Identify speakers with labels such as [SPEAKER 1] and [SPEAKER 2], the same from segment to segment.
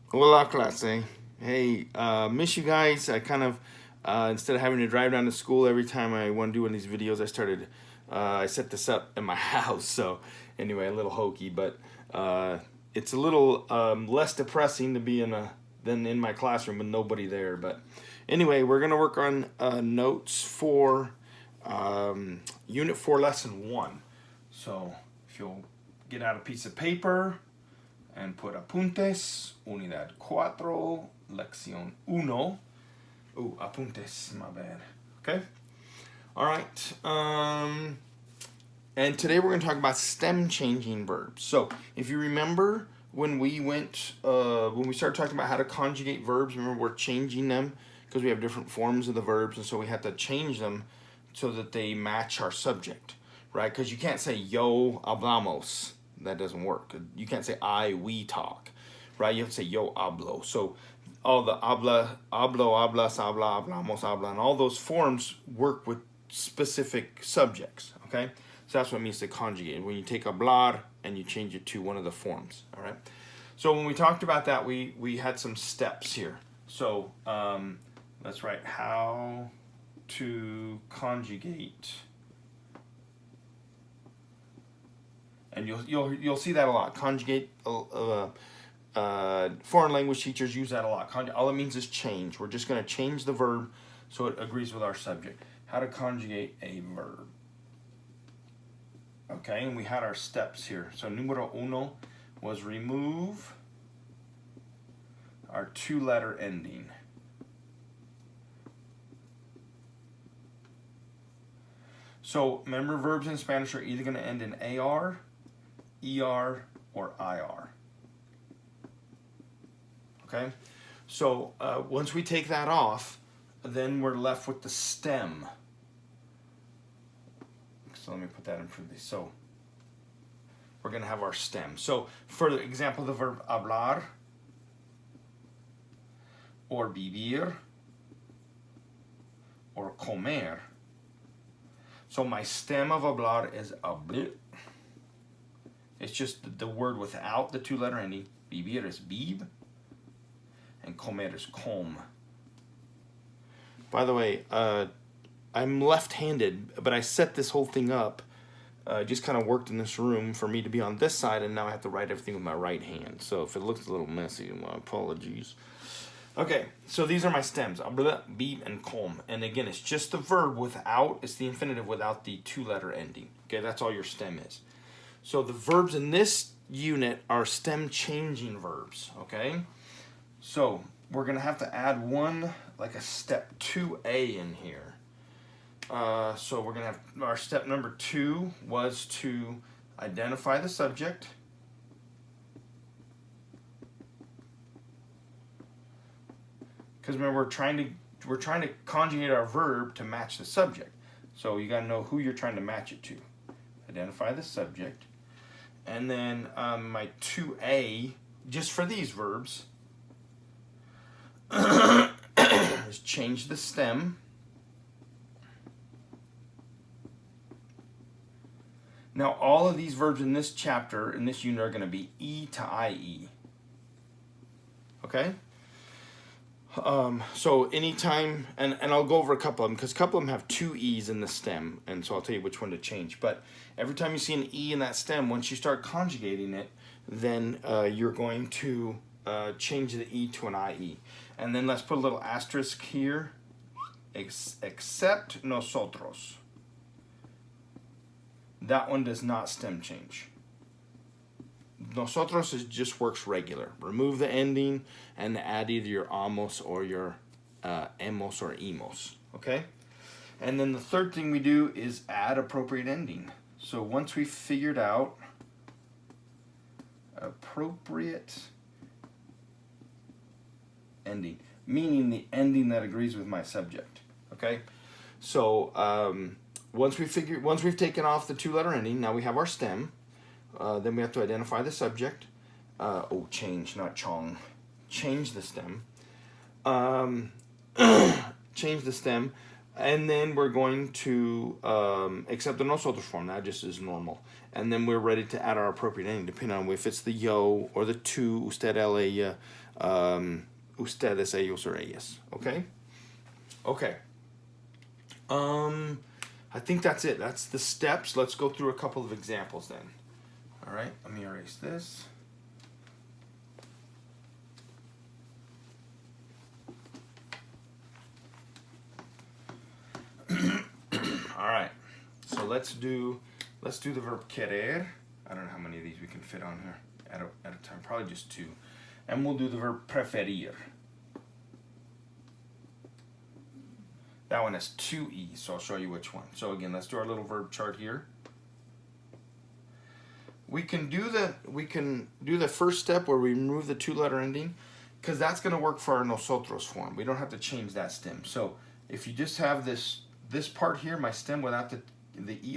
[SPEAKER 1] Hola, clase. Hey, miss you guys. I kind of, instead of having to drive down to school every time I want to do one of these videos, I set this up in my house. So, anyway, a little hokey, but it's a little less depressing to be than in my classroom with nobody there. But anyway, we're going to work on notes for Unit 4, Lesson 1. So, if you'll get out a piece of paper and put apuntes, unidad 4, lección 1. Apuntes, my bad. Okay? All right. And today we're going to talk about stem changing verbs. So if you remember when when we started talking about how to conjugate verbs, remember we're changing them because we have different forms of the verbs, and so we have to change them so that they match our subject, right? Because you can't say yo hablamos. That doesn't work. You can't say we talk, right? You have to say yo hablo. So all the hablas, habla, hablamos, habla, and all those forms work with specific subjects, okay? So that's what it means to conjugate. When you take hablar and you change it to one of the forms, all right? So when we talked about that, we had some steps here. So let's write how to conjugate, and you'll see that a lot. Conjugate. Foreign language teachers use that a lot. All it means is change. We're just going to change the verb so it agrees with our subject. How to conjugate a verb. Okay, and we had our steps here. So numero uno was remove our two-letter ending. So remember, verbs in Spanish are either going to end in AR, ER, or IR. Okay, so once we take that off, then we're left with the stem. So let me put that in for these. So we're going to have our stem. So for example, the verb hablar or vivir or comer. So my stem of hablar is habl. It's just the word without the two-letter ending. Vivir is bib, and comer is com. By the way, I'm left-handed, but I set this whole thing up. Just kind of worked in this room for me to be on this side, and now I have to write everything with my right hand. So if it looks a little messy, my apologies. Okay, so these are my stems, habla, bib, and com. And again, it's just the verb it's the infinitive without the two-letter ending. Okay, that's all your stem is. So the verbs in this unit are stem changing verbs, okay? So we're going to have to add one, like a step 2A in here. So we're going to have our step number 2 was to identify the subject. Because remember, we're trying to conjugate our verb to match the subject. So you got to know who you're trying to match it to. Identify the subject. And then my 2A, just for these verbs, is change the stem. Now, all of these verbs in this chapter, in this unit, are going to be E to IE. Okay? So anytime, and I'll go over a couple of them, because a couple of them have two E's in the stem, and so I'll tell you which one to change. But every time you see an E in that stem, once you start conjugating it, then you're going to change the E to an IE. And then let's put a little asterisk here, except nosotros. That one does not stem change. Nosotros just works regular. Remove the ending and add either your amos or your hemos or imos. Okay? And then the third thing we do is add appropriate ending. So once we've figured out appropriate ending, meaning the ending that agrees with my subject. Okay? So once we've taken off the two-letter ending, now we have our stem. Then we have to identify the subject. Change, not chong. Change the stem. Change the stem. And then we're going to accept the nosotros form. That just is normal. And then we're ready to add our appropriate ending, depending on if it's the yo or the tú, usted, él, ella, ustedes, ellos, or ellas. Okay? Okay. I think that's it. That's the steps. Let's go through a couple of examples then. All right, let me erase this. All right, so let's do the verb querer. I don't know how many of these we can fit on here at a time. Probably just two. And we'll do the verb preferir. That one has two E's, so I'll show you which one. So again, let's do our little verb chart here. We can do the first step where we remove the two-letter ending, because that's going to work for our nosotros form. We don't have to change that stem. So if you just have this part here, my stem without the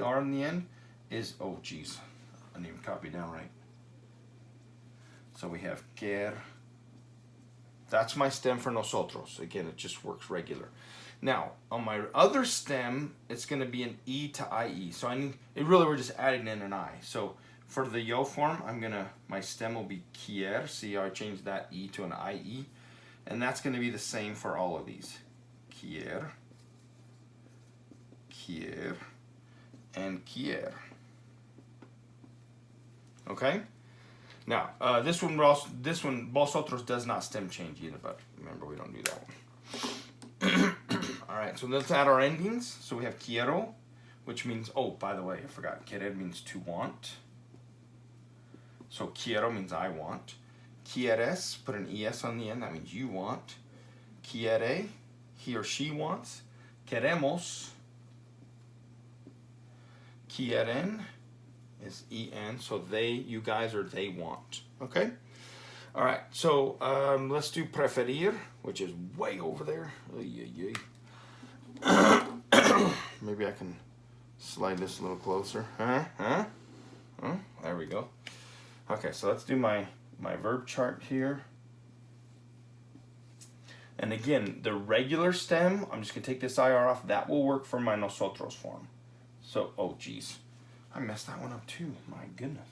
[SPEAKER 1] ER in the end is, oh geez, I didn't even copy down right. So we have quer. That's my stem for nosotros. Again, it just works regular. Now, on my other stem, it's going to be an E to IE. So we're just adding in an I. So for the yo form, my stem will be quier. See how I changed that E to an IE? And that's going to be the same for all of these. Quier, quier, and quier. Okay? Now, this one, vosotros does not stem change either, but remember, we don't do that one. All right, so let's add our endings. So we have quiero, which means, oh, by the way, I forgot, querer means to want. So quiero means I want. Quieres, put an es on the end, that means you want. Quiere, he or she wants. Queremos, quieren is en, so you guys, or they want. Okay? All right, so let's do preferir, which is way over there. Maybe I can slide this a little closer. Huh? There we go. Okay, so let's do my verb chart here. And again, the regular stem, I'm just going to take this IR off. That will work for my nosotros form. So, oh, geez. I messed that one up too. My goodness.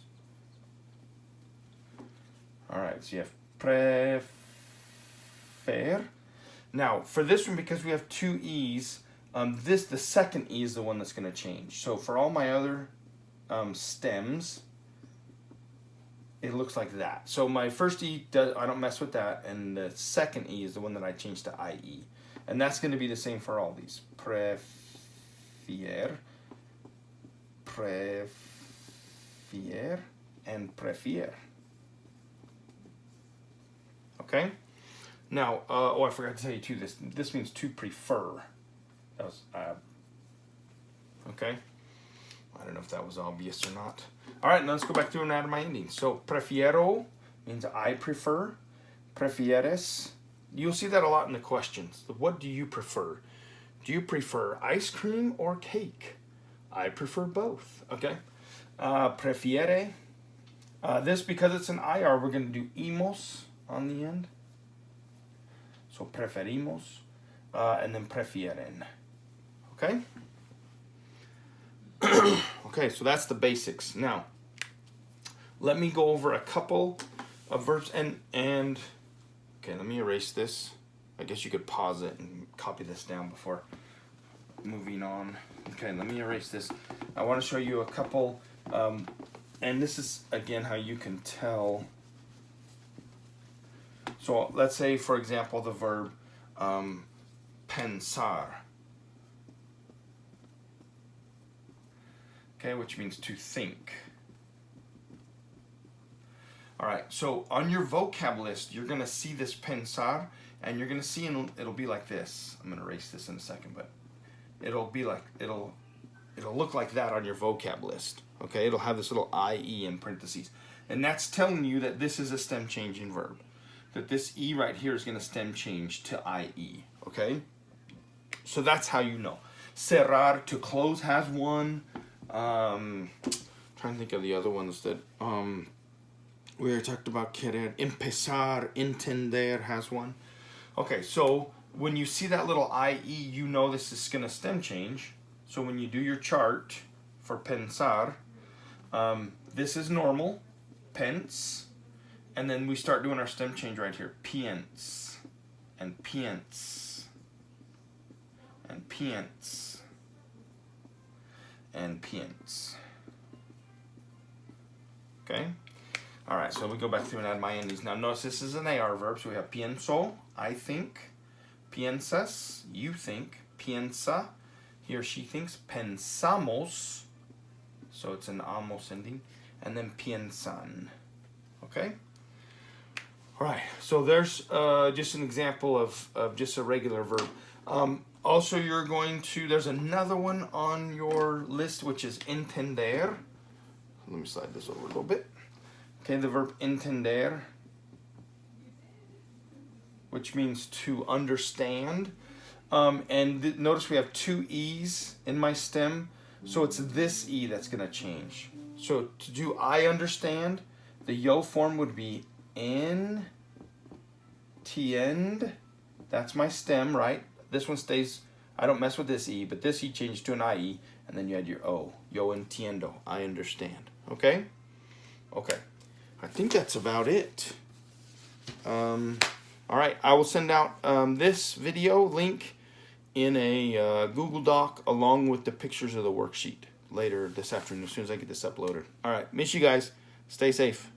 [SPEAKER 1] All right, so you have prefer. Now, for this one, because we have two E's, the second E is the one that's going to change. So for all my other stems, it looks like that. So my first E, I don't mess with that, and the second E is the one that I changed to IE. And that's going to be the same for all these. Prefier, and prefier. Okay? Now, I forgot to tell you too, this means to prefer. That was, okay? I don't know if that was obvious or not. All right, now let's go back through and add my endings. So, prefiero means I prefer. Prefieres, you'll see that a lot in the questions. What do you prefer? Do you prefer ice cream or cake? I prefer both, okay? Prefiere, this, because it's an IR, we're going to do imos on the end. So preferimos, and then prefieren. Okay? Okay, so that's the basics. Now, let me go over a couple of verbs and okay, let me erase this. I guess you could pause it and copy this down before moving on. Okay, let me erase this. I want to show you a couple, and this is, again, how you can tell. So let's say, for example, the verb pensar. Okay, which means to think. All right, so on your vocab list, you're going to see this pensar, and you're going to see, and it'll be like this. I'm going to erase this in a second, but it'll be like, it'll look like that on your vocab list. Okay, it'll have this little IE in parentheses. And that's telling you that this is a stem changing verb. That this E right here is going to stem change to IE. Okay? So that's how you know. Cerrar, to close, has one. Trying to think of the other ones that we already talked about. Querer, empezar, entender has one. Okay, so when you see that little IE, you know this is going to stem change. So when you do your chart for pensar, this is normal, pens, and then we start doing our stem change right here. Piense, and piense, and piense, and piense. Okay? Alright, so we go back through and add my endings. Now notice this is an AR verb, so we have pienso, I think, piensas, you think, piensa, he or she thinks, pensamos, so it's an amos ending, and then piensan. Okay? Alright, so there's just an example of just a regular verb. Also, you're going to, there's another one on your list, which is entender. Let me slide this over a little bit. Okay, the verb entender, which means to understand. And notice we have two E's in my stem, so it's this E that's going to change. So to do I understand, the yo form would be entiende. That's my stem, right? This one stays, I don't mess with this E, but this E changes to an IE, and then you add your O. Yo entiendo, I understand. Okay? Okay. I think that's about it. All right, I will send out this video link in a Google Doc along with the pictures of the worksheet later this afternoon as soon as I get this uploaded. All right, miss you guys. Stay safe.